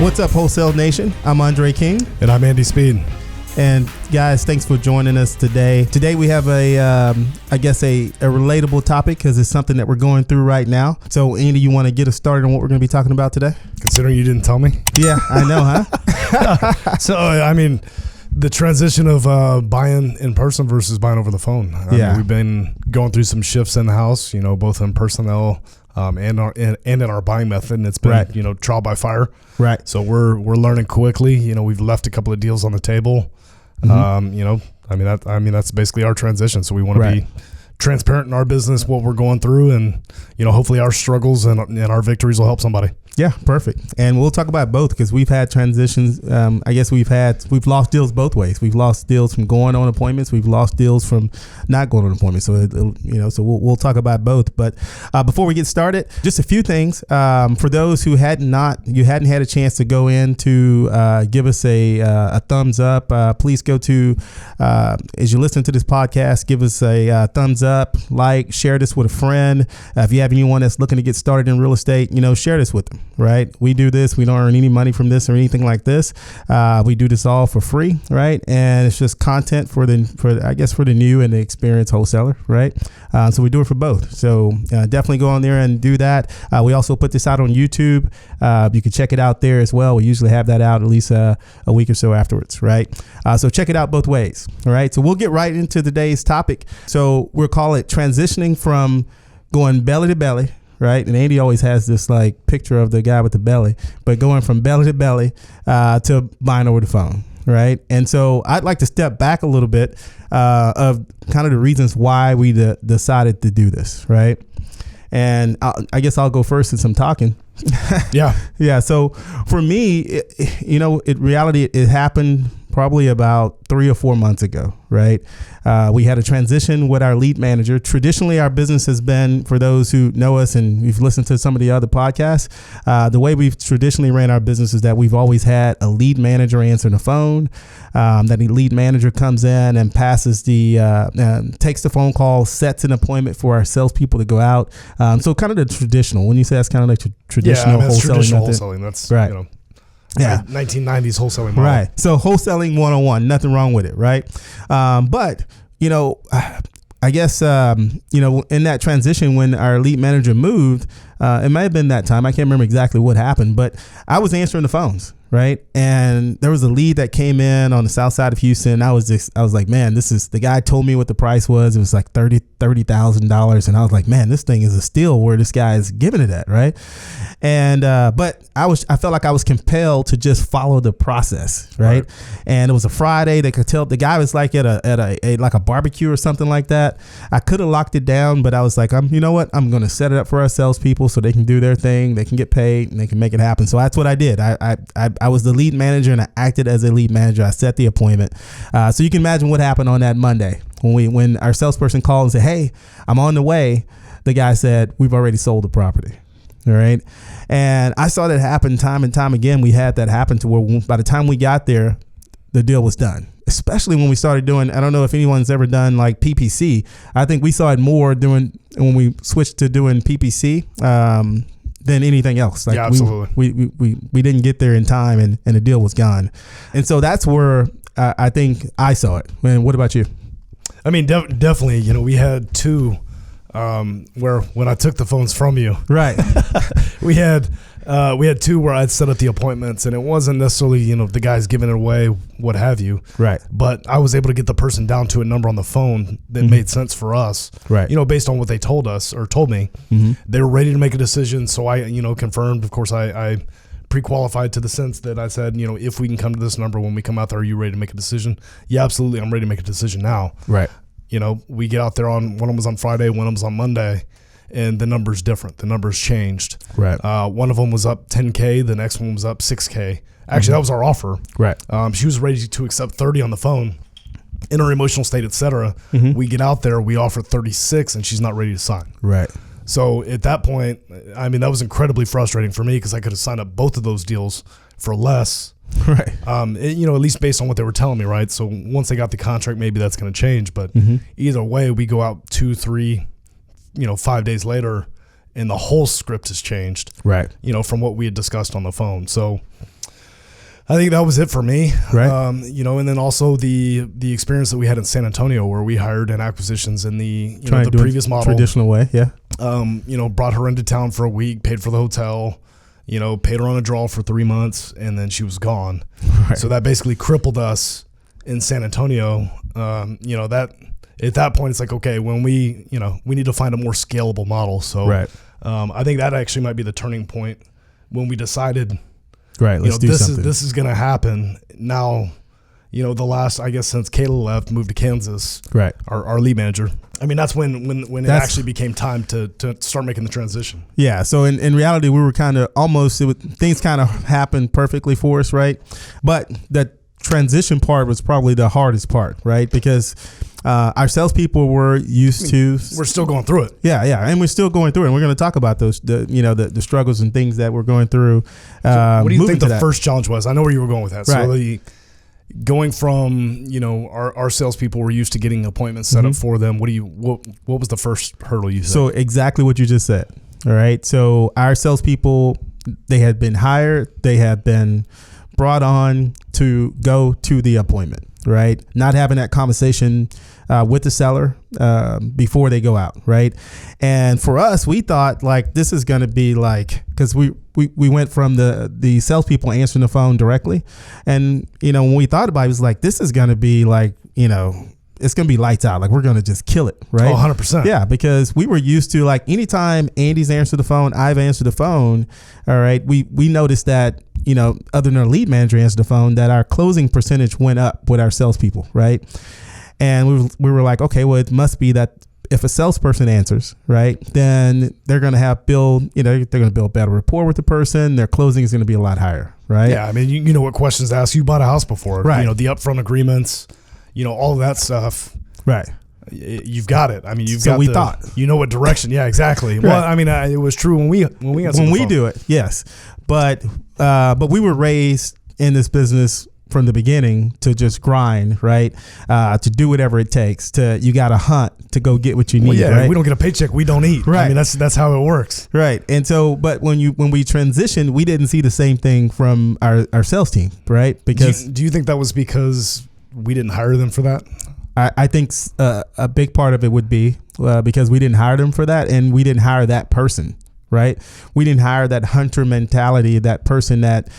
What's up, Wholesale Nation? I'm Undrea King. And I'm Andy Speed. And guys, thanks for joining us today. Today we have a relatable topic because it's something that we're going through right now. So Andy, you want to get us started on what we're going to be talking about today? Considering you didn't tell me. Yeah, I know, huh? So, I mean, the transition of buying in person versus buying over the phone. I mean, we've been going through some shifts in the house, you know, both in personnel and in our buying method. And it's been, you know, trial by fire. Right. So we're learning quickly. You know, we've left a couple of deals on the table. Mm-hmm. You know, I mean that's basically our transition. So we want to be transparent in our business, what we're going through, and you know, hopefully our struggles and our victories will help somebody. Yeah, perfect. And we'll talk about both because we've had transitions. I guess we've lost deals both ways. We've lost deals from going on appointments. We've lost deals from not going on appointments. So so we'll talk about both. But before we get started, just a few things for those who hadn't had a chance to go in to give us a thumbs up. Please go to as you listen to this podcast, give us a thumbs up, like, share this with a friend. If you have anyone that's looking to get started in real estate, you know, share this with them. Right. We do this. We don't earn any money from this or anything like this. We do this all for free. Right. And it's just content for the new and the experienced wholesaler. Right. So we do it for both. So definitely go on there and do that. We also put this out on YouTube. You can check it out there as well. We usually have that out at least a week or so afterwards. Right. So check it out both ways. All right. So we'll get right into today's topic. So we'll call it transitioning from going belly to belly. Right. And Andy always has this like picture of the guy with the belly, but going from belly to belly to buying over the phone. Right. And so I'd like to step back a little bit of kind of the reasons why we decided to do this. Right. And I guess I'll go first since I'm talking. Yeah. Yeah. So for me, it happened probably about 3 or 4 months ago. Right. We had a transition with our lead manager. Traditionally, our business has been, for those who know us and we've listened to some of the other podcasts, the way we've traditionally ran our business is that we've always had a lead manager answering the phone. That the lead manager comes in and passes takes the phone call, sets an appointment for our salespeople to go out. So kind of the traditional. When you say that's kind of like traditional wholesaling, that's right. You know, yeah, 1990s wholesaling model. Right. So wholesaling 101, nothing wrong with it, right? But you know, I guess in that transition when our lead manager moved, it may have been that time. I can't remember exactly what happened, but I was answering the phones. Right. And there was a lead that came in on the south side of Houston. I was like, man, the guy told me what the price was. It was like $30,000. And I was like, man, this thing is a steal where this guy is giving it at. Right. And but I felt like I was compelled to just follow the process. Right. And it was a Friday. They could tell the guy was like at a barbecue or something like that. I could have locked it down, but I was like, you know what? I'm going to set it up for our salespeople so they can do their thing. They can get paid and they can make it happen. So that's what I did. I was the lead manager and I acted as a lead manager. I set the appointment. So you can imagine what happened on that Monday when our salesperson called and said, hey, I'm on the way. The guy said, we've already sold the property. All right. And I saw that happen time and time again. We had that happen to where by the time we got there, the deal was done. Especially when we started doing, I don't know if anyone's ever done like PPC. I think we saw it more when we switched to doing PPC. Than anything else. Like, yeah, absolutely. We didn't get there in time and the deal was gone. And so that's where I think I saw it. Man, what about you? I mean, definitely, you know, we had two where when I took the phones from you, right. we had two where I'd set up the appointments and it wasn't necessarily, you know, the guy's giving it away, what have you. Right. But I was able to get the person down to a number on the phone that made sense for us. Right. You know, based on what they told us or told me, they were ready to make a decision. So I, you know, confirmed, of course, I pre-qualified to the sense that I said, you know, if we can come to this number when we come out there, are you ready to make a decision? Yeah, absolutely. I'm ready to make a decision now. Right. You know, we get out there one of them was on Friday, one of them was on Monday, and the number's different. The number's changed. Right. One of them was up 10K. The next one was up 6K. Actually, that was our offer. Right. She was ready to accept 30 on the phone in her emotional state, et cetera. We get out there, we offer 36 and she's not ready to sign. Right. So at that point, I mean, that was incredibly frustrating for me because I could have signed up both of those deals for less. Right. You know, at least based on what they were telling me, right? So once they got the contract, maybe that's going to change. But either way, we go out 2, 3, 5 days later, and the whole script has changed. Right. You know, from what we had discussed on the phone. So I think that was it for me. Right. And then also the experience that we had in San Antonio where we hired in acquisitions in the previous model. Traditional way, yeah. Brought her into town for a week, paid for the hotel, paid her on a draw for 3 months, and then she was gone. Right. So that basically crippled us in San Antonio. That at that point it's like, okay, when we need to find a more scalable model. So right. I think that actually might be the turning point when we decided, right, let's do something. This is going to happen now. The last, I guess, since Kayla left, moved to Kansas. Right. Our lead manager. I mean, that's when it actually became time to start making the transition. Yeah. So in reality, we were kind of things kind of happened perfectly for us, right? But that transition part was probably the hardest part, right? Because our salespeople were used to. We're still going through it. Yeah, and we're still going through it. And we're going to talk about those, the struggles and things that we're going through. So what do you think the first challenge was? I know where you were going with that. Right. So going from our salespeople were used to getting appointments set up for them. What was the first hurdle you said? So exactly what you just said. All right. So our salespeople, they had been hired. They had been brought on to go to the appointment, right? Not having that conversation with the seller before they go out, right? And for us, we thought like this is going to be like, because we went from the salespeople answering the phone directly, and when we thought about it, it was like this is going to be like it's going to be lights out. Like we're going to just kill it, right? Oh, 100%. Yeah, because we were used to like anytime Andy's answered the phone, I've answered the phone. All right, we noticed that other than our lead manager answered the phone, that our closing percentage went up with our salespeople, right? And we were like, okay, well, it must be that if a salesperson answers, right, then they're going to they're going to build better rapport with the person. Their closing is going to be a lot higher, right? Yeah, I mean, you know what questions to ask. You bought a house before, right? The upfront agreements, all of that stuff, right? You've got it. I mean, we thought what direction? Yeah, exactly. Right. Well, I mean, it was true when we do it, yes, but we were raised in this business from the beginning to just grind, right? To do whatever it takes. You got to hunt to go get what you need. Well, yeah, right? We don't get a paycheck, we don't eat. Right. I mean, that's how it works. Right. And so, but when we transitioned, we didn't see the same thing from our sales team, right? Because do you think that was because we didn't hire them for that? I think a big part of it would be because we didn't hire them for that, and we didn't hire that person. Right. We didn't hire that hunter mentality, that person that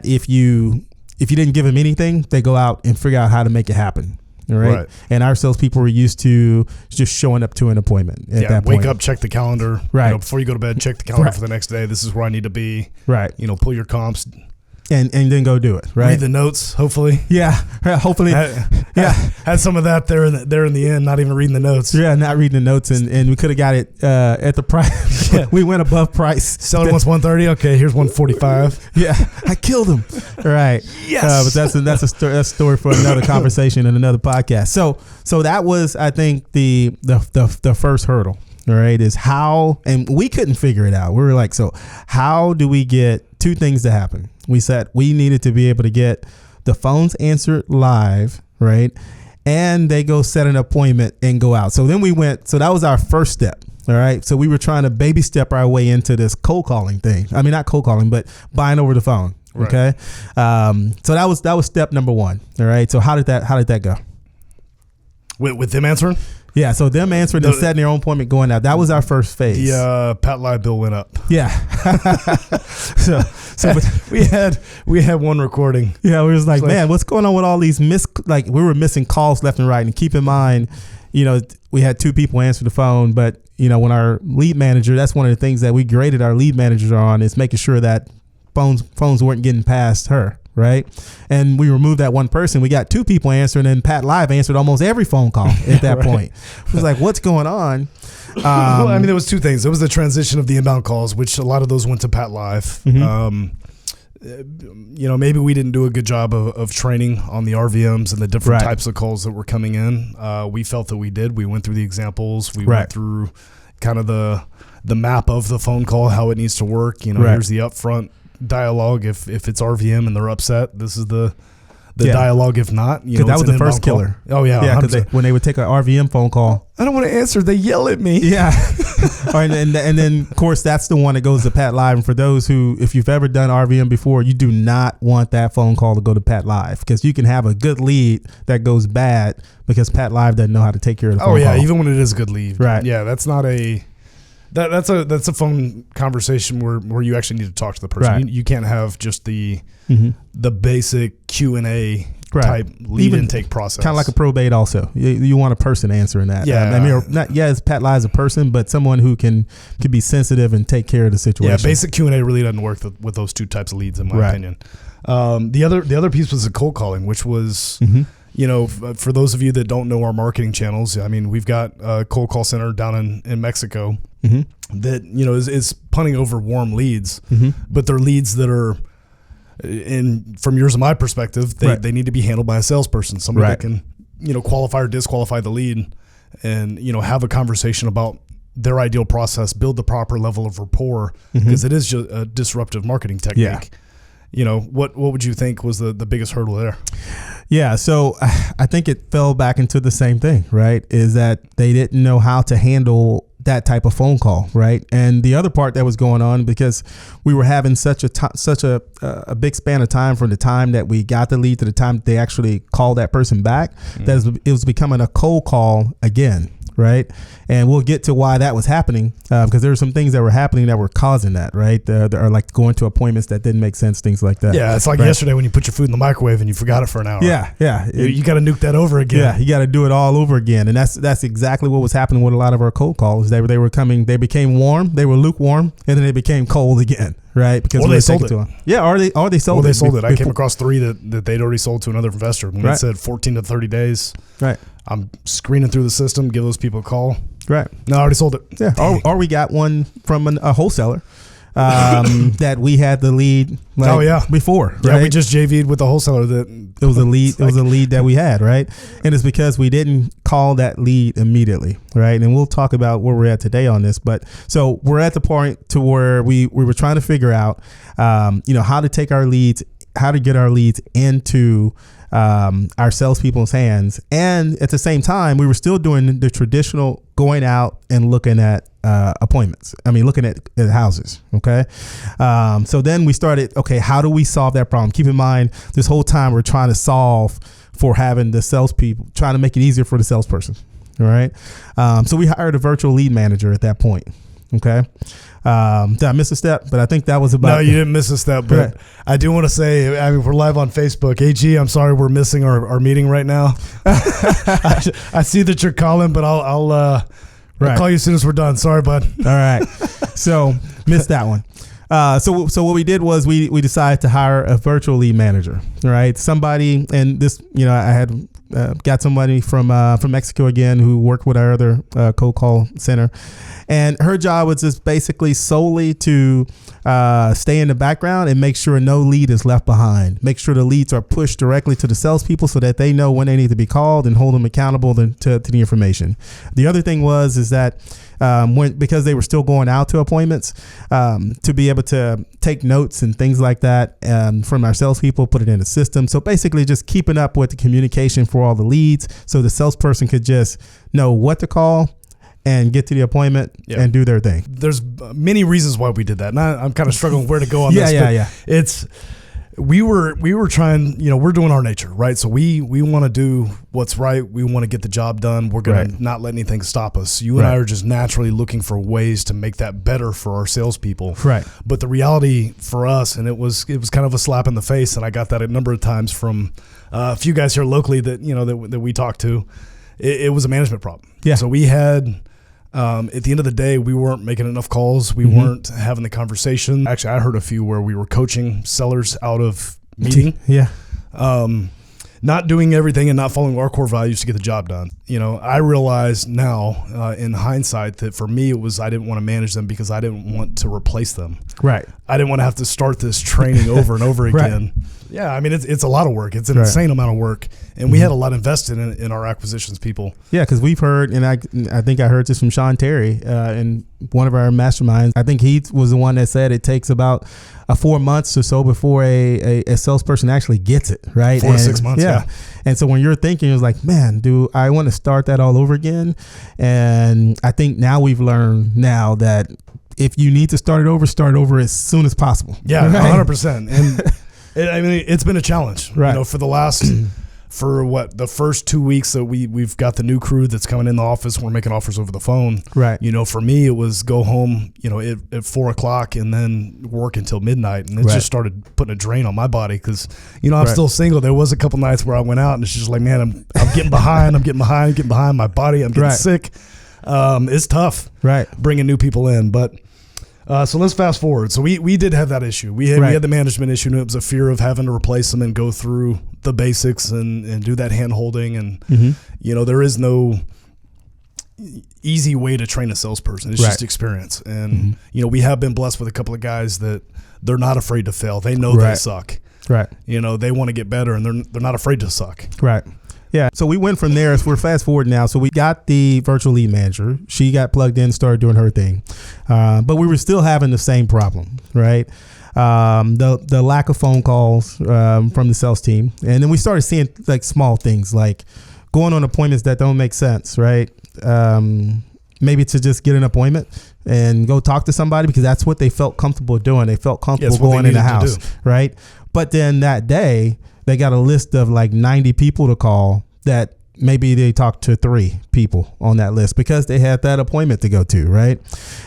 if you didn't give them anything, they go out and figure out how to make it happen. Right. And our salespeople were used to just showing up to an appointment at that point. Wake up, check the calendar. Right. Before you go to bed, check the calendar for the next day. This is where I need to be. Right. Pull your comps. And then go do it, right? Read the notes, hopefully. Yeah, hopefully. Had some of that there in the end, not even reading the notes. Yeah, not reading the notes, and we could have got it at the price. Yeah. We went above price. Seller wants 130. Okay, here's 145. Yeah, I killed him. Right. Yes. But that's a story for another conversation and another podcast. So that was, I think, the first hurdle. All right, is how, and we couldn't figure it out. We were like, so how do we get two things to happen? We said we needed to be able to get the phones answered live, right? And they go set an appointment and go out. So then so that was our first step. All right. So we were trying to baby step our way into this cold calling thing. I mean, not cold calling, but buying over the phone. Right. Okay. So that was step number one. All right. So how did that go? With them answering? Yeah, so them answering and setting their own appointment going out. That was our first phase. The Pat Live bill went up. Yeah. so we had one recording. Yeah, we was like, man, what's going on with all these we were missing calls left and right. And keep in mind, we had two people answer the phone, but when our lead manager, that's one of the things that we graded our lead managers on, is making sure that phones weren't getting past her. Right. And we removed that one person. We got two people answering, and Pat Live answered almost every phone call at that point. It was like, what's going on? Well, I mean, there was two things. There was the transition of the inbound calls, which a lot of those went to Pat Live. Mm-hmm. Maybe we didn't do a good job of training on the RVMs and the different types of calls that were coming in. We felt that we did. We went through the examples. We went through kind of the map of the phone call, how it needs to work. Here's the upfront dialogue. If it's RVM and they're upset, this is the dialogue. If not, that was the first killer. Oh yeah, because when they would take an RVM phone call, I don't want to answer. They yell at me. Yeah, And then of course that's the one that goes to Pat Live. And for those who, if you've ever done RVM before, you do not want that phone call to go to Pat Live, because you can have a good lead that goes bad because Pat Live doesn't know how to take care of the phone call. Even when it is a good lead. Right. Yeah, that's not a that's a phone conversation where you actually need to talk to the person. Right. You can't have just the basic Q&A type lead intake process. Kind of like a probate also. You want a person answering that. Yeah. It's Pat Live's a person, but someone who can be sensitive and take care of the situation. Yeah, basic Q&A really doesn't work with those two types of leads, in my opinion. The other piece was the cold calling, which was, for those of you that don't know our marketing channels, I mean, we've got a cold call center down in Mexico that, is punting over warm leads, but they're leads that are, from yours and my perspective, they need to be handled by a salesperson, somebody that can, qualify or disqualify the lead and, have a conversation about their ideal process, build the proper level of rapport, because it is just a disruptive marketing technique. What would you think was the biggest hurdle there? Yeah, so I think it fell back into the same thing, right? Is that they didn't know how to handle that type of phone call, right? And the other part that was going on, because we were having such a big span of time from the time that we got the lead to the time that they actually called that person back, that it was becoming a cold call again. Right. And we'll get to why that was happening, because there were some things that were happening that were causing that. Right. There are like going to appointments that didn't make sense, things like that. Yeah. It's like yesterday when you put your food in the microwave and you forgot it for an hour. Yeah. Yeah. You got to nuke that over again. Yeah. You got to do it all over again. And that's exactly what was happening with a lot of our cold calls. They became warm. They were lukewarm, and then they became cold again. Right. Because they sold it. To them. Yeah. Or they sold it. They sold it. I came across 3 that they'd already sold to another investor. When it said 14 to 30 days. Right. I'm screening through the system, give those people a call. Right. No, I already sold it. Yeah. Or we got one from a wholesaler that we had the lead before. Right? Yeah, we just JV'd with the wholesaler it was a lead. It was a lead that we had, right? And it's because we didn't call that lead immediately, right? And we'll talk about where we're at today on this. But so we're at the point to where we were trying to figure out, how to take our leads, how to get our leads into our salespeople's hands. And at the same time, we were still doing the traditional going out and looking at appointments. Looking at houses. Okay. So then we started, how do we solve that problem? Keep in mind, this whole time we're trying to solve for having the salespeople, trying to make it easier for the salesperson. All right. So we hired a virtual lead manager at that point. Okay. Did I miss a step? But I think that was about. No, you didn't miss a step. But right. I do want to say, we're live on Facebook. AG, I'm sorry we're missing our meeting right now. I see that you're calling, but I'll call you as soon as we're done. Sorry, bud. All right. So missed that one. So what we did was we decided to hire a virtual lead manager. All right. Somebody, and this, I had got somebody from Mexico again who worked with our other cold call center. And her job was just basically solely to stay in the background and make sure no lead is left behind. Make sure the leads are pushed directly to the salespeople so that they know when they need to be called and hold them accountable to the information. The other thing is that because they were still going out to appointments, to be able to take notes and things like that from our salespeople, put it in the system. So basically just keeping up with the communication for all the leads so the salesperson could just know what to call and get to the appointment and do their thing. There's many reasons why we did that. And I'm kind of struggling where to go on this. Yeah. We were trying, we're doing our nature, right? So we want to do what's right. We want to get the job done. We're going to not let anything stop us. You and I are just naturally looking for ways to make that better for our salespeople. Right. But the reality for us, and it was kind of a slap in the face, and I got that a number of times from a few guys here locally that, that we talked to. It was a management problem. Yeah. So we had... at the end of the day, we weren't making enough calls. We weren't having the conversation. Actually, I heard a few where we were coaching sellers out of meeting. Yeah. Not doing everything and not following our core values to get the job done. I realize now in hindsight that for me, I didn't want to manage them because I didn't want to replace them. Right. I didn't want to have to start this training over and over again. Yeah, it's a lot of work. It's an insane amount of work. And we had a lot invested in our acquisitions people. Yeah, because we've heard, and I think I heard this from Sean Terry in one of our masterminds. I think he was the one that said it takes about 4 months or so before a salesperson actually gets it, right? 4 to 6 months, yeah. And so when you're thinking, it's like, man, do I want to start that all over again? And I think now we've learned now that if you need to start it over as soon as possible. Yeah, right? 100%. And it's been a challenge, right? For the last, the first 2 weeks that we've got the new crew that's coming in the office. We're making offers over the phone, right? For me, it was go home, at 4 o'clock and then work until midnight, and it just started putting a drain on my body because, I'm still single. There was a couple nights where I went out and it's just like, man, I'm getting behind. I'm getting behind my body. I'm getting sick. It's tough, right? Bringing new people in, but. So let's fast forward. So we did have that issue. We had the management issue, and it was a fear of having to replace them and go through the basics and do that hand holding. And, there is no easy way to train a salesperson. It's just experience. And, we have been blessed with a couple of guys that they're not afraid to fail. They know they suck. Right. They want to get better, and they're not afraid to suck. Right. Yeah. So we went from there. So we're fast forward now. So we got the virtual lead manager. She got plugged in, started doing her thing. But we were still having the same problem, right? The lack of phone calls from the sales team. And then we started seeing like small things like going on appointments that don't make sense, right? Maybe to just get an appointment and go talk to somebody because that's what they felt comfortable doing. They felt comfortable going in the house, right? But then that day, they got a list of like 90 people to call that maybe they talked to 3 people on that list because they had that appointment to go to, right?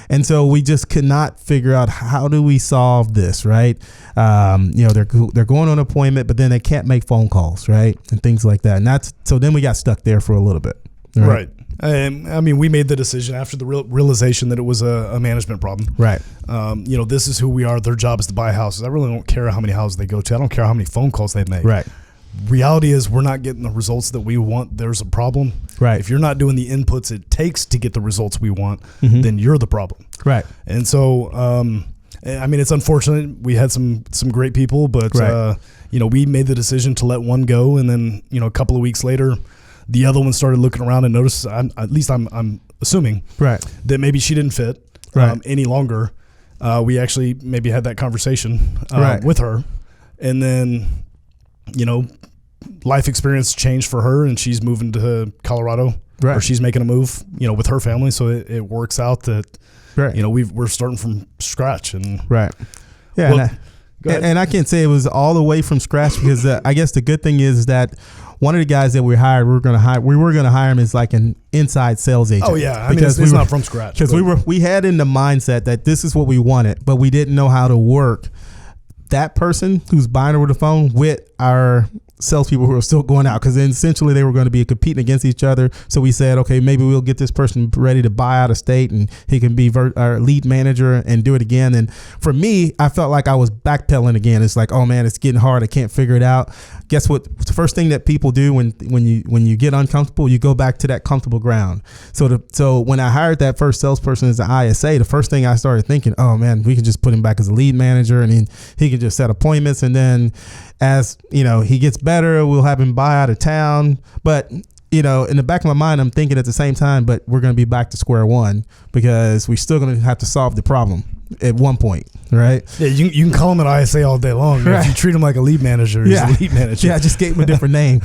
And so we just could not figure out how do we solve this, right? They're going on an appointment, but then they can't make phone calls, right? And things like that. And so then we got stuck there for a little bit. Right. And we made the decision after the realization that it was a management problem. Right. This is who we are. Their job is to buy houses. I really don't care how many houses they go to. I don't care how many phone calls they make. Right. Reality is we're not getting the results that we want. There's a problem. Right. If you're not doing the inputs it takes to get the results we want, then you're the problem. Right. And so, it's unfortunate. We had some great people, but, we made the decision to let one go. And then, a couple of weeks later, the other one started looking around and noticed, I'm assuming, that maybe she didn't fit any longer. We actually maybe had that conversation with her. And then, life experience changed for her, and she's moving to Colorado, or she's making a move, with her family. So it works out that, we're starting from scratch. And Yeah. And I can't say it was all the way from scratch because I guess the good thing is that one of the guys that we hired, we were going to hire him as like an inside sales agent. Oh yeah, it's not from scratch. Because we had in the mindset that this is what we wanted, but we didn't know how to work that person who's buying over the phone with our salespeople who are still going out, because essentially they were going to be competing against each other. So we said, okay, maybe we'll get this person ready to buy out of state and he can be our lead manager and do it again. And for me, I felt like I was backpedaling again. It's like, oh man, it's getting hard. I can't figure it out. Guess what? The first thing that people do when you get uncomfortable, you go back to that comfortable ground. So when I hired that first salesperson as an ISA, the first thing I started thinking, oh man, we can just put him back as a lead manager and he can just set appointments. And then as he gets better, we'll have him buy out of town. But in the back of my mind, I'm thinking at the same time, but we're going to be back to square one because we're still going to have to solve the problem at one point, right? Yeah, you can call him an ISA all day long. Right. If you treat him like a lead manager, he's a lead manager. Yeah, I just gave him a different name,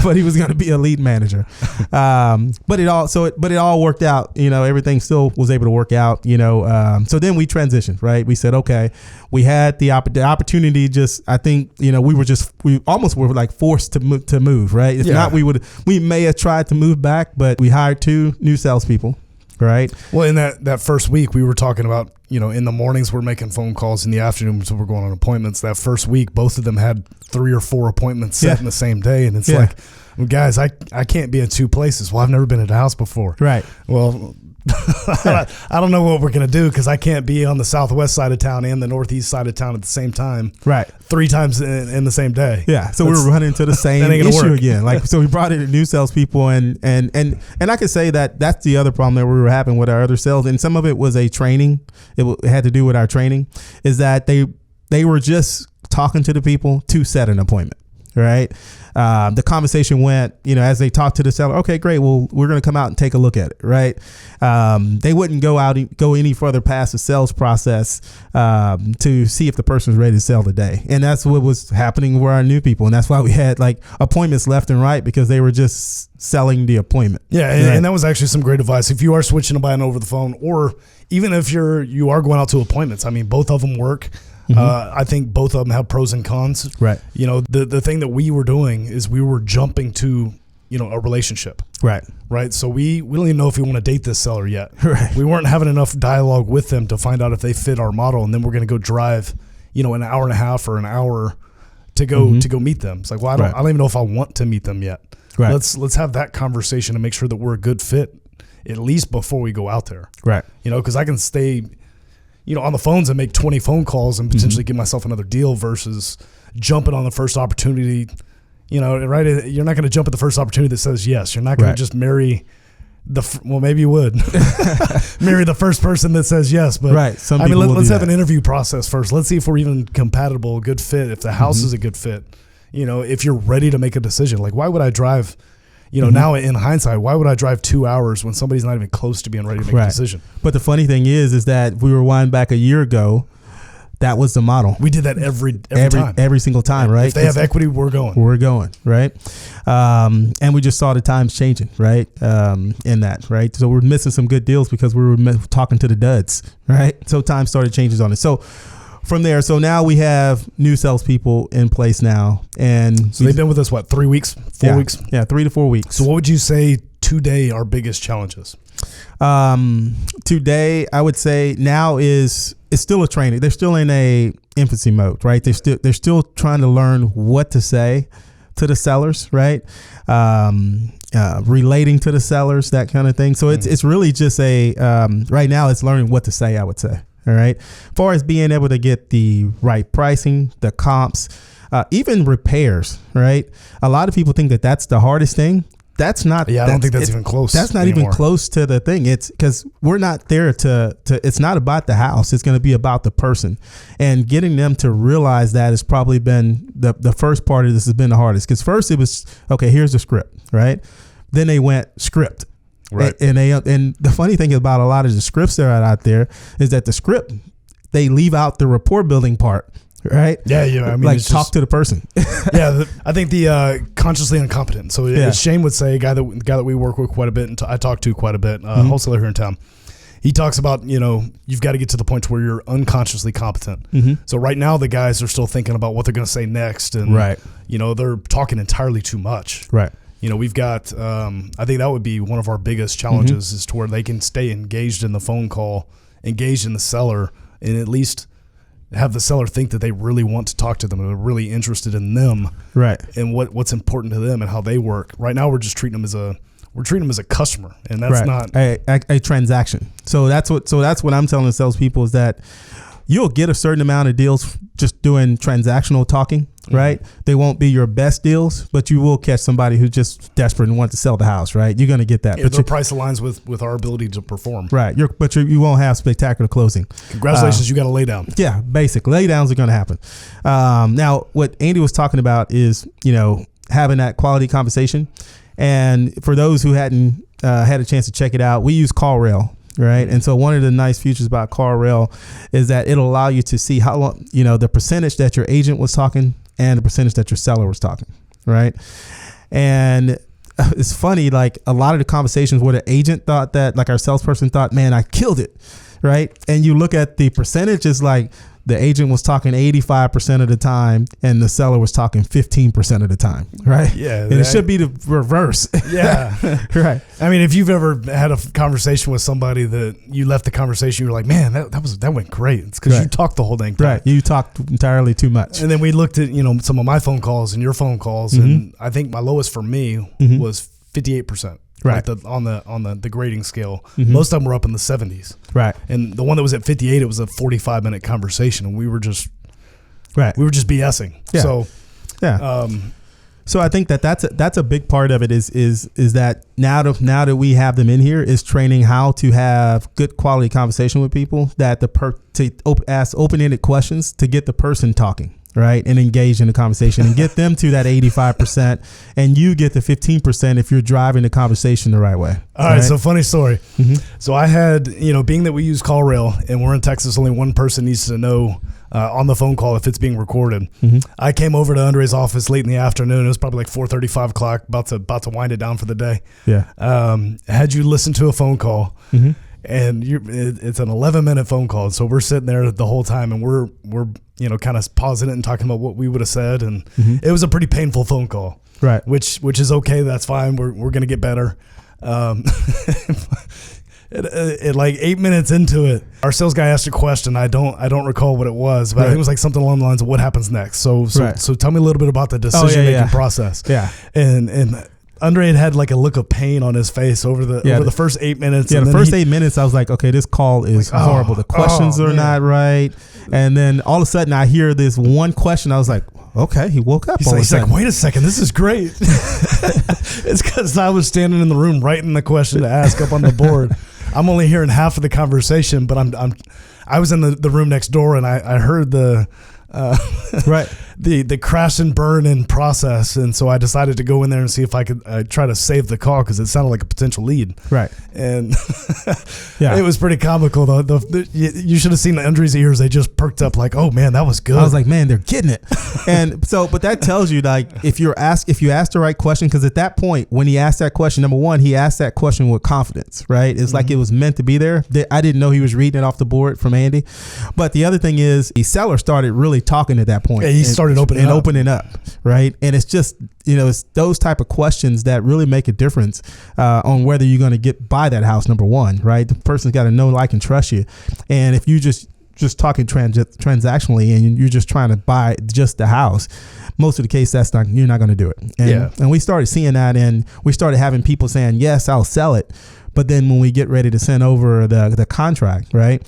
but he was going to be a lead manager. But it all worked out. Everything still was able to work out. So then we transitioned, right? We said, okay, we had the opportunity. Just I think we almost were like forced to move, right? If not, we may have tried to move back, but we hired 2 new salespeople. Right. Well, in that first week, we were talking about, in the mornings we're making phone calls, in the afternoons we're going on appointments. That first week, both of them had 3 or 4 appointments set in the same day. And it's like, guys, I can't be in 2 places. Well, I've never been at a house before. Right. Well, I don't know what we're going to do because I can't be on the southwest side of town and the northeast side of town at the same time. Right. 3 times in the same day. Yeah. So we were running into the same issue again. So we brought in new salespeople and I could say that that's the other problem that we were having with our other sales. And some of it was a training. It had to do with our training, is that they were just talking to the people to set an appointment. right? The conversation went, as they talked to the seller, okay, great. Well, we're going to come out and take a look at it, right? They wouldn't go any further past the sales process to see if the person was ready to sell today. And that's what was happening with our new people. And that's why we had like appointments left and right, because they were just selling the appointment. Yeah. And that was actually some great advice. If you are switching to buying over the phone, or even if you are going out to appointments, I mean, both of them work. I think both of them have pros and cons. Right. The thing that we were doing is we were jumping to, a relationship. Right. Right. So we don't even know if we want to date this seller yet. Right. We weren't having enough dialogue with them to find out if they fit our model. And then we're going to go drive, an hour and a half or an hour to go meet them. It's like, well, I don't even know if I want to meet them yet. Right. Let's have that conversation to make sure that we're a good fit, at least before we go out there. Right. Because I can stay on the phones and make 20 phone calls and potentially get myself another deal versus jumping on the first opportunity, right? You're not going to jump at the first opportunity that says yes. You're not going to just marry maybe you would marry the first person that says yes. But let's have an interview process first. Let's see if we're even compatible, good fit. If the house is a good fit, if you're ready to make a decision, like why would I drive, now in hindsight, why would I drive 2 hours when somebody's not even close to being ready to make a decision? But the funny thing is that we were wind back a year ago. That was the model. We did that every time. Every single time, right? If they have equity, we're going. We're going, right? And we just saw the times changing, right? In that, right? So we're missing some good deals because we were talking to the duds, right? So time started changing on it. So from there, so now we have new salespeople in place now. And so they've been with us, 3 weeks, 4 weeks? Yeah, 3 to 4 weeks. So what would you say today our biggest challenges? Today, I would say now it's still a training. They're still in a infancy mode, right? They're still trying to learn what to say to the sellers, right? Relating to the sellers, that kind of thing. So it's really just right now it's learning what to say, I would say. All right. As far as being able to get the right pricing, the comps, even repairs, right? A lot of people think that that's the hardest thing. That's not. Yeah, I don't think that's even close. That's not even close to the thing. It's because we're not there to. It's not about the house. It's going to be about the person, and getting them to realize that has probably been the first part of this has been the hardest. Because first it was okay. Here's the script, right? Then they went script. Right. And the funny thing about a lot of the scripts that are out there is that the script, they leave out the rapport building part, right? Yeah. I mean, like talk to the person. Yeah. I think the consciously incompetent. So as Shane would say, a guy that we work with quite a bit and I talk to quite a bit, wholesaler here in town. He talks about, you've got to get to the point where you're unconsciously competent. So right now the guys are still thinking about what they're going to say next. And, they're talking entirely too much. Right. We've got, I think that would be one of our biggest challenges is to where they can stay engaged in the phone call, engaged in the seller, and at least have the seller think that they really want to talk to them and are really interested in them. Right. And what's important to them and how they work. Right now, we're just treating them as a customer, and that's not a transaction. So that's what I'm telling the salespeople is that you'll get a certain amount of deals just doing transactional talking, right? They won't be your best deals, but you will catch somebody who's just desperate and wants to sell the house, right? You're going to get that. But their price aligns with our ability to perform. Right. You won't have spectacular closing. Congratulations, you got to lay down. Yeah, basic. Lay downs are going to happen. Now, what Andy was talking about is, having that quality conversation. And for those who hadn't had a chance to check it out, we use CallRail. Right. And so one of the nice features about CallRail is that it'll allow you to see how long, the percentage that your agent was talking and the percentage that your seller was talking. Right. And it's funny, like a lot of the conversations where the agent thought that, like our salesperson thought, man, I killed it. Right. And you look at the percentage, it's like the agent was talking 85% of the time and the seller was talking 15% of the time. Right. Yeah. And it should be the reverse. Yeah. Right. I mean, if you've ever had a conversation with somebody that you left the conversation, you were like, man, that went great. It's because you talked the whole dang time. Right. You talked entirely too much. And then we looked at, some of my phone calls and your phone calls. And I think my lowest for me was 58%. Right. On the grading scale. Most of them were up in the 70s. Right. And the one that was at 58, it was a 45-minute conversation, and we were just BSing. Yeah. So yeah. So I think that's a big part of it is that now that we have them in here is training how to have good quality conversation with people, that to ask open-ended questions to get the person talking. right, and engage in the conversation and get them to that 85%, and you get the 15% if you're driving the conversation the right way. All right, so funny story. So I had, being that we use CallRail and we're in Texas, only one person needs to know on the phone call if it's being recorded. I came over to Undrea's office late in the afternoon. It was probably like 4:30, 5 o'clock, about to wind it down for the day. Had you listened to a phone call, and it's an 11-minute phone call. So we're sitting there the whole time, and we're kind of pausing it and talking about what we would have said, and it was a pretty painful phone call. Right. Which is okay. That's fine. We're gonna get better. At like 8 minutes into it, our sales guy asked a question. I don't recall what it was, but I think it was like something along the lines of what happens next. So tell me a little bit about the decision making process. And Undrea had like a look of pain on his face over the first 8 minutes. The first 8 minutes, I was like, okay, this call is like, horrible. The questions are not right. And then all of a sudden, I hear this one question. I was like, okay, he woke up. He's like, wait a second, this is great. It's because I was standing in the room writing the question to ask up on the board. I'm only hearing half of the conversation, but I was in the room next door, and I heard the the crash and burn in process, and so I decided to go in there and see if I could try to save the call because it sounded like a potential lead. And it was pretty comical though. You should have seen Undrea's ears; they just perked up like, "Oh man, that was good." I was like, "Man, they're getting it." And so, but that tells you like if you ask the right question, because at that point when he asked that question, number one, he asked that question with confidence, right? It's like it was meant to be there. I didn't know he was reading it off the board from Andy, but the other thing is the seller started really talking at that point. Yeah, he started opening up, right? And it's just, it's those type of questions that really make a difference on whether you're going to get buy that house, number one, right? The person's got to know, like, and trust you. And if you just talking transactionally and you're just trying to buy just the house, most of the case, you're not going to do it. And we started seeing that, and we started having people saying, yes, I'll sell it. But then when we get ready to send over the contract, right?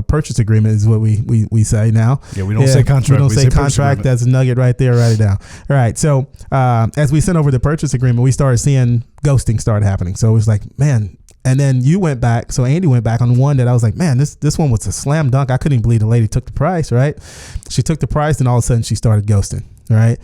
Purchase agreement is what we say now. Yeah, we don't say contract. We don't say contract. That's a nugget right there. Write it down. All right. So as we sent over the purchase agreement, we started seeing ghosting start happening. So it was like, man. And then you went back. So Andy went back on one that I was like, man, this one was a slam dunk. I couldn't even believe the lady took the price, right? She took the price, and all of a sudden she started ghosting, right?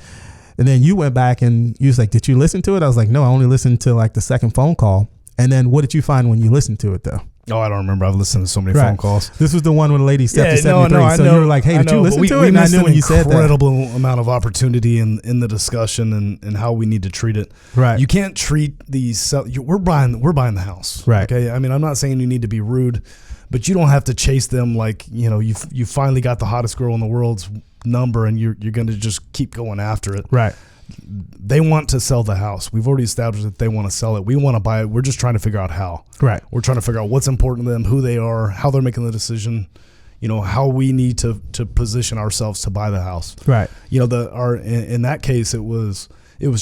And then you went back and you was like, did you listen to it? I was like, no, I only listened to like the second phone call. And then what did you find when you listened to it, though? Oh, I don't remember. I've listened to so many phone calls. This was the one when the lady stepped to 73. So you were like, hey, did you listen to it? And I knew when you said that. Incredible amount of opportunity in the discussion and how we need to treat it. Right. You can't treat these. We're buying the house. Right. Okay. I mean, I'm not saying you need to be rude, but you don't have to chase them like, you finally got the hottest girl in the world's number and you're going to just keep going after it. Right. They want to sell the house. We've already established that they want to sell it. We want to buy it. We're just trying to figure out how. Right. We're trying to figure out what's important to them, who they are, how they're making the decision, how we need to position ourselves to buy the house. Right. In that case, it was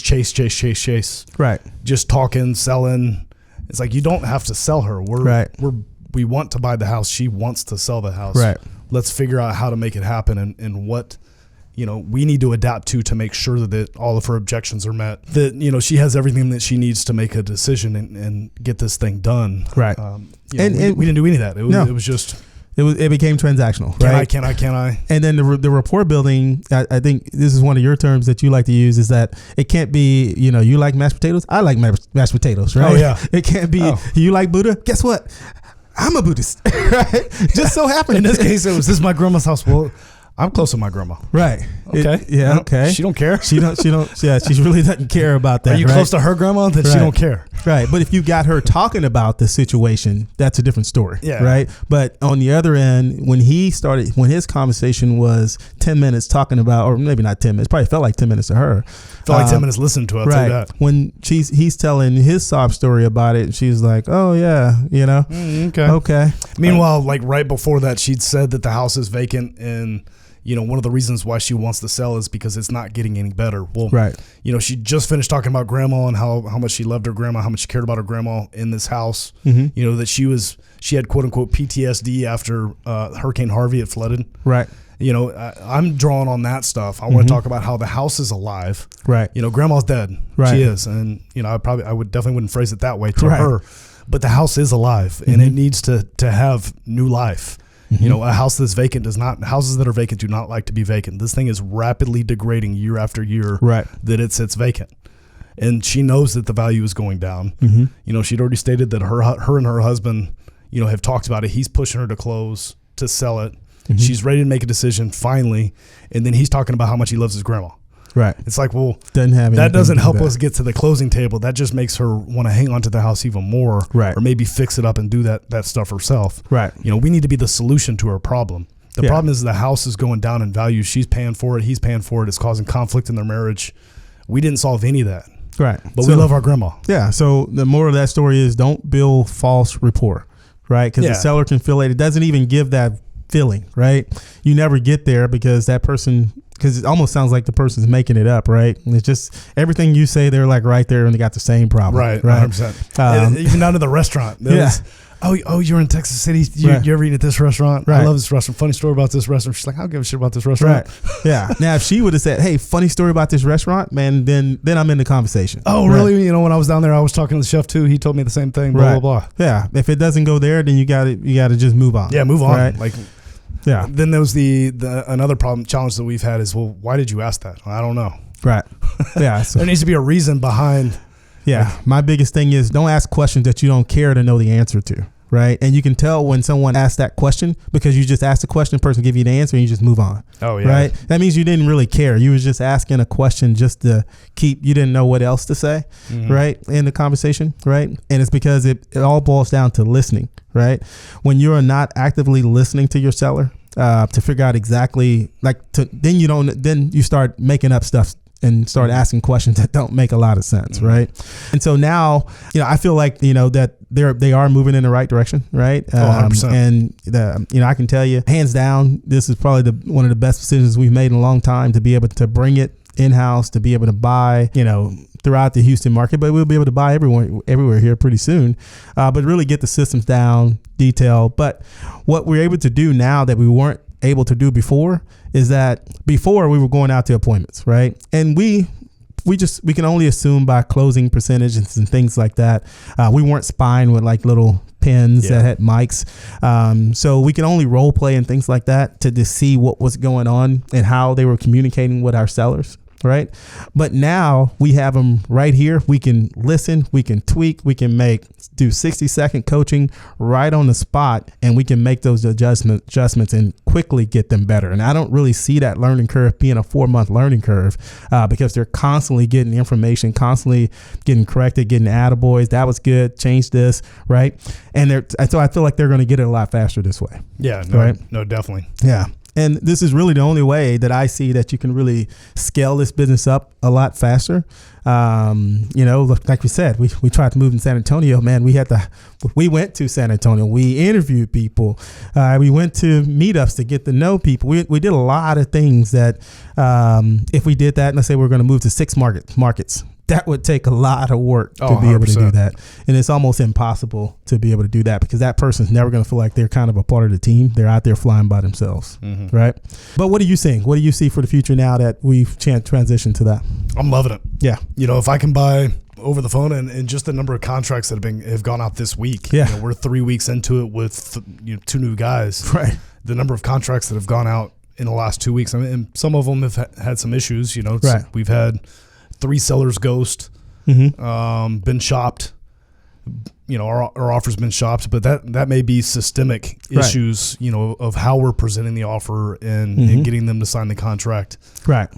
chase. Right. Just talking, selling. It's like, you don't have to sell her. We want to buy the house. She wants to sell the house. Right. Let's figure out how to make it happen and what we need to adapt to make sure that all of her objections are met, that, she has everything that she needs to make a decision and get this thing done. Right. We didn't do any of that. It was just, it became transactional. Right. Can I? And then the rapport building, I think this is one of your terms that you like to use, is that it can't be, you like mashed potatoes. I like mashed potatoes. Right. Oh yeah. It can't be, you like Buddha. Guess what? I'm a Buddhist. Right. Just so happened. In this case, this is my grandma's house. Well, I'm close to my grandma. Right. Okay. Okay. She don't care. She really doesn't care about that. Are you close to her grandma? Then she don't care. Right. But if you got her talking about the situation, that's a different story. Yeah. Right. But on the other end, when his conversation was 10 minutes talking about, or maybe not 10 minutes, probably felt like 10 minutes to her. Felt like 10 minutes listening to it. I'll tell you that. When he's telling his sob story about it, and she's like, oh yeah, Okay. Meanwhile, like right before that, she'd said that the house is vacant, and one of the reasons why she wants to sell is because it's not getting any better. Well, right. She just finished talking about grandma and how much she loved her grandma, how much she cared about her grandma in this house. Mm-hmm. That she had quote unquote PTSD after Hurricane Harvey had flooded. Right. I'm drawing on that stuff. I want to talk about how the house is alive. Right. Grandma's dead. Right. She is. And, I definitely wouldn't phrase it that way to her, but the house is alive and it needs to have new life. You know, a house that's vacant houses that are vacant do not like to be vacant. This thing is rapidly degrading year after year that it sits vacant. And she knows that the value is going down. You know, she'd already stated that her and her husband, you know, have talked about it. He's pushing her to close, to sell it. She's ready to make a decision finally. And then he's talking about how much he loves his grandma. Right. It's like, well, that doesn't help us get to the closing table. That just makes her want to hang on to the house even more. Right. Or maybe fix it up and do that stuff herself. Right. You know, we need to be the solution to her problem. The problem is the house is going down in value. She's paying for it. He's paying for it. It's causing conflict in their marriage. We didn't solve any of that. Right. But we love our grandma. Yeah. So the moral of that story is don't build false rapport. Right. Because the seller can feel it. It doesn't even give that feeling. Right. You never get there because that person, because it almost sounds like the person's making it up, right? And it's just everything you say, they're like right there and they got the same problem. Right. 100%. Even down to the restaurant. Oh, you're in Texas City. You ever eat at this restaurant? Right. I love this restaurant. Funny story about this restaurant. She's like, I don't give a shit about this restaurant. Right. Yeah. Now, if she would have said, hey, funny story about this restaurant, man, then I'm in the conversation. Oh, really? You know, when I was down there, I was talking to the chef too. He told me the same thing, blah, blah, blah. Yeah. If it doesn't go there, then you got to just move on. Yeah, move on. Right? Like, yeah. Then there was the another challenge that we've had is, well, why did you ask that? I don't know. Right. Yeah. So there needs to be a reason behind. Yeah. Like, my biggest thing is don't ask questions that you don't care to know the answer to. Right. And you can tell when someone asks that question because you just ask the question, the person give you the answer and you just move on. Oh, yeah. Right. That means you didn't really care. You was just asking a question just to you didn't know what else to say. Right. In the conversation. Right. And it's because it all boils down to listening. Right. When you're not actively listening to your seller to figure out exactly then you start making up stuff and start asking questions that don't make a lot of sense. Right. And so now, you know, I feel like, you know, that they are moving in the right direction. Right. 100%. And you know, I can tell you hands down, this is probably one of the best decisions we've made in a long time to be able to bring it in-house, to be able to buy, you know, throughout the Houston market, but we'll be able to buy everywhere here pretty soon. But really get the systems down, detail. But what we're able to do now that we weren't able to do before is that before we were going out to appointments, right? And we can only assume by closing percentages and things like that. We weren't spying with like little pins that had mics. So we can only role play and things like that to see what was going on and how they were communicating with our sellers. Right. But now we have them right here. We can listen, we can tweak, we can do 60-second coaching right on the spot, and we can make those adjustments and quickly get them better. And I don't really see that learning curve being a 4-month learning curve because they're constantly getting information, constantly getting corrected, getting attaboys. That was good. Change this. Right. And so I feel like they're going to get it a lot faster this way. Yeah. No, definitely. Yeah. And this is really the only way that I see that you can really scale this business up a lot faster. You know, like we said, we tried to move in San Antonio, man. We went to San Antonio. We interviewed people. We went to meetups to get to know people. We did a lot of things that if we did that, let's say we're going to move to 6 markets, that would take a lot of work to be able to do that. And it's almost impossible to be able to do that because that person's never going to feel like they're kind of a part of the team. They're out there flying by themselves. Right. But what are you seeing? What do you see for the future now that we've transitioned to that? I'm loving it. Yeah. You know, if I can buy over the phone and just the number of contracts that have gone out this week. Yeah. You know, we're 3 weeks into it with 2 new guys. Right. The number of contracts that have gone out in the last 2 weeks. I mean, and some of them have had some issues. You know, we've had 3 sellers ghost, been shopped. You know, our offer's been shopped, but that may be systemic issues, you know, of how we're presenting the offer and getting them to sign the contract. Right.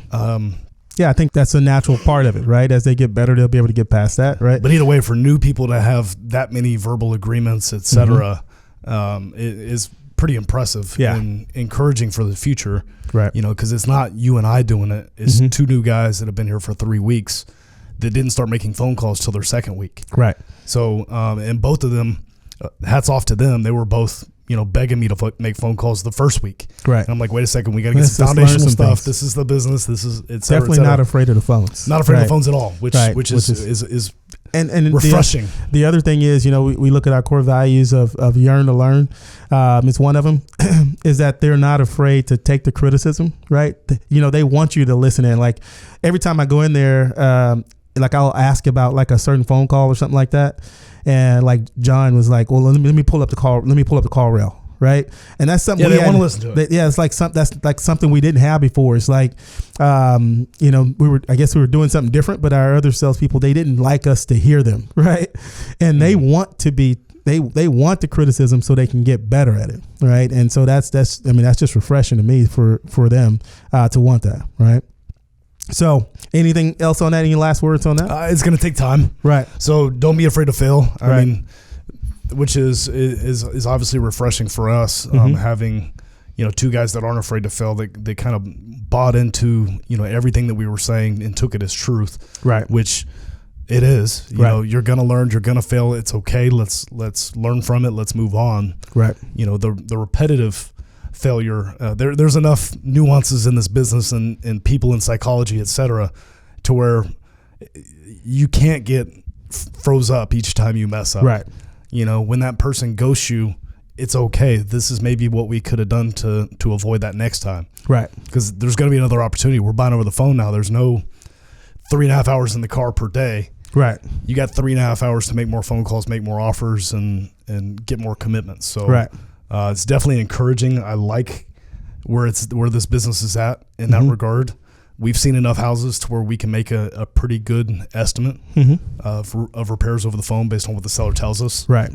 Yeah, I think that's a natural part of it, right? As they get better, they'll be able to get past that, right? But either way, for new people to have that many verbal agreements, et cetera, it is pretty impressive and encouraging for the future. Right. You know, because it's not you and I doing it. It's 2 new guys that have been here for 3 weeks that didn't start making phone calls till their 2nd week. Right. So, and both of them, hats off to them. They were both, you know, begging me to make phone calls the first week. Right. And I'm like, wait a second, we got to get some foundational stuff. This is the business. This is definitely not afraid of the phones. Not afraid of the phones at all, which is and refreshing. The other thing is, you know, we look at our core values of yearn to learn. It's one of them is that they're not afraid to take the criticism, right? You know, they want you to listen in. Like every time I go in there, like I'll ask about like a certain phone call or something like that. And like John was like, well, let me pull up the call. Let me pull up the call rail. right? And that's something they want to listen to it. It's like something we didn't have before. It's like, I guess we were doing something different, but our other salespeople, they didn't like us to hear them, right? And they want to be. They want the criticism so they can get better at it, right? And so that's just refreshing to me for them to want that, right? So anything else on that? Any last words on that? It's going to take time, right? So don't be afraid to fail. I mean, which is obviously refreshing for us, having two guys that aren't afraid to fail. They kind of bought into everything that we were saying and took it as truth, right? Which it is. You know, you're gonna learn, you're gonna fail. It's okay. Let's learn from it. Let's move on. Right. The repetitive failure. There's enough nuances in this business and people in psychology, etc., to where you can't get froze up each time you mess up. Right. When that person ghosts you, it's okay. This is maybe what we could have done to avoid that next time. Right. Because there's going to be another opportunity. We're buying over the phone now. There's no 3.5 hours in the car per day. Right. You got 3.5 hours to make more phone calls, make more offers, and get more commitments. So it's definitely encouraging. I like where this business is at in that regard. We've seen enough houses to where we can make a pretty good estimate of repairs over the phone based on what the seller tells us. Right.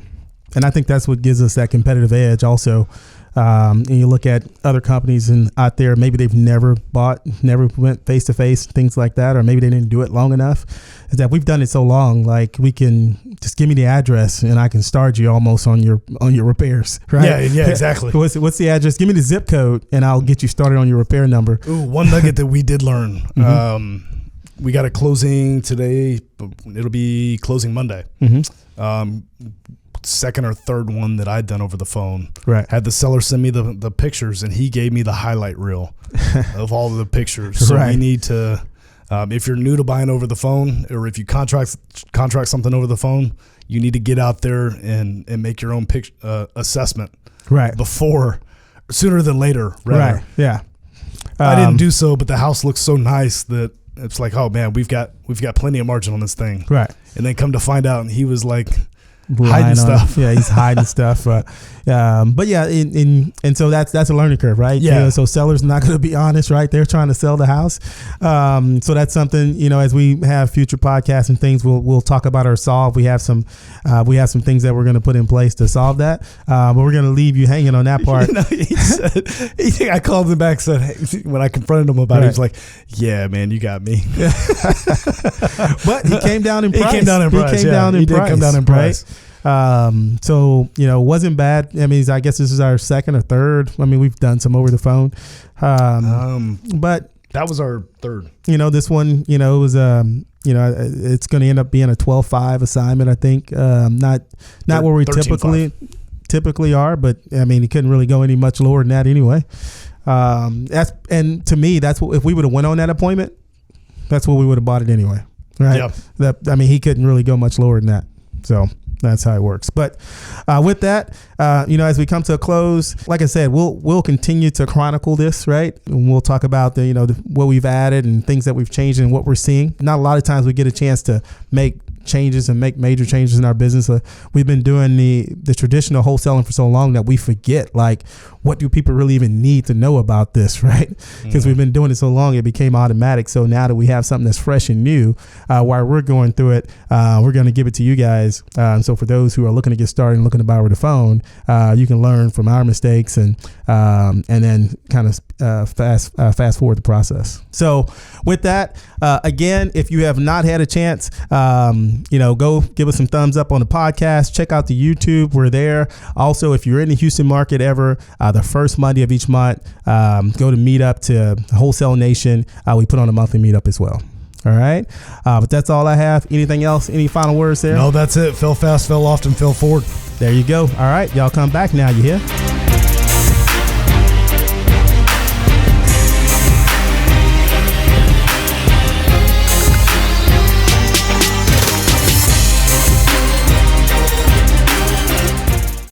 And I think that's what gives us that competitive edge also. And you look at other companies out there, maybe they've never went face to face, things like that, or maybe they didn't do it long enough. Is that we've done it so long, like we can just give me the address and I can start you almost on your repairs, right? Yeah, exactly. What's the address? Give me the zip code and I'll get you started on your repair number. Ooh, one nugget that we did learn. We got a closing today. It'll be closing Monday. Second or third one that I'd done over the phone. Right. Had the seller send me the pictures, and he gave me the highlight reel of all of the pictures. So we need to, if you're new to buying over the phone, or if you contract something over the phone, you need to get out there and make your own assessment. Right. Sooner than later. Rather. Right. Yeah. I didn't do so, but the house looks so nice that it's like, oh man, we've got plenty of margin on this thing. Right. And then come to find out, and he was like, hiding stuff. Yeah, he's hiding stuff. But yeah, and so that's a learning curve, right? Yeah. So sellers not going to be honest, right? They're trying to sell the house. So that's something, as we have future podcasts and things, we'll talk about our solve. We have some things that we're going to put in place to solve that. But we're going to leave you hanging on that part. I called him back, said, hey, when I confronted him about it, he was like, yeah, man, you got me. But he came down in price. He did come down in price. So, wasn't bad. I mean, I guess this is our second or third. I mean, we've done some over the phone. But that was our third. This one, it was, it's going to end up being a 12-5 assignment, I think. Not where we typically are, but I mean, it couldn't really go any much lower than that anyway. And to me, that's what, if we would have went on that appointment, that's what we would have bought it anyway. Right. Yeah. He couldn't really go much lower than that. So that's how it works. But with that, as we come to a close, like I said, we'll continue to chronicle this, right? And we'll talk about what we've added and things that we've changed and what we're seeing. Not a lot of times we get a chance to make changes and make major changes in our business. We've been doing the traditional wholesaling for so long that we forget, like, what do people really even need to know about this, right? Because we've been doing it so long, it became automatic. So now that we have something that's fresh and new, while we're going through it, we're going to give it to you guys. So for those who are looking to get started and looking to buy over the phone, you can learn from our mistakes and then kind of fast forward the process. So with that, again, if you have not had a chance, go give us some thumbs up on the podcast. Check out the YouTube. We're there. Also, if you're in the Houston market ever, the first Monday of each month, go to Meetup to Wholesale Nation. We put on a monthly meetup as well. All right. But that's all I have. Anything else? Any final words there? No, that's it. Fail fast, fail often, fail forward. There you go. All right. Y'all come back now. You hear?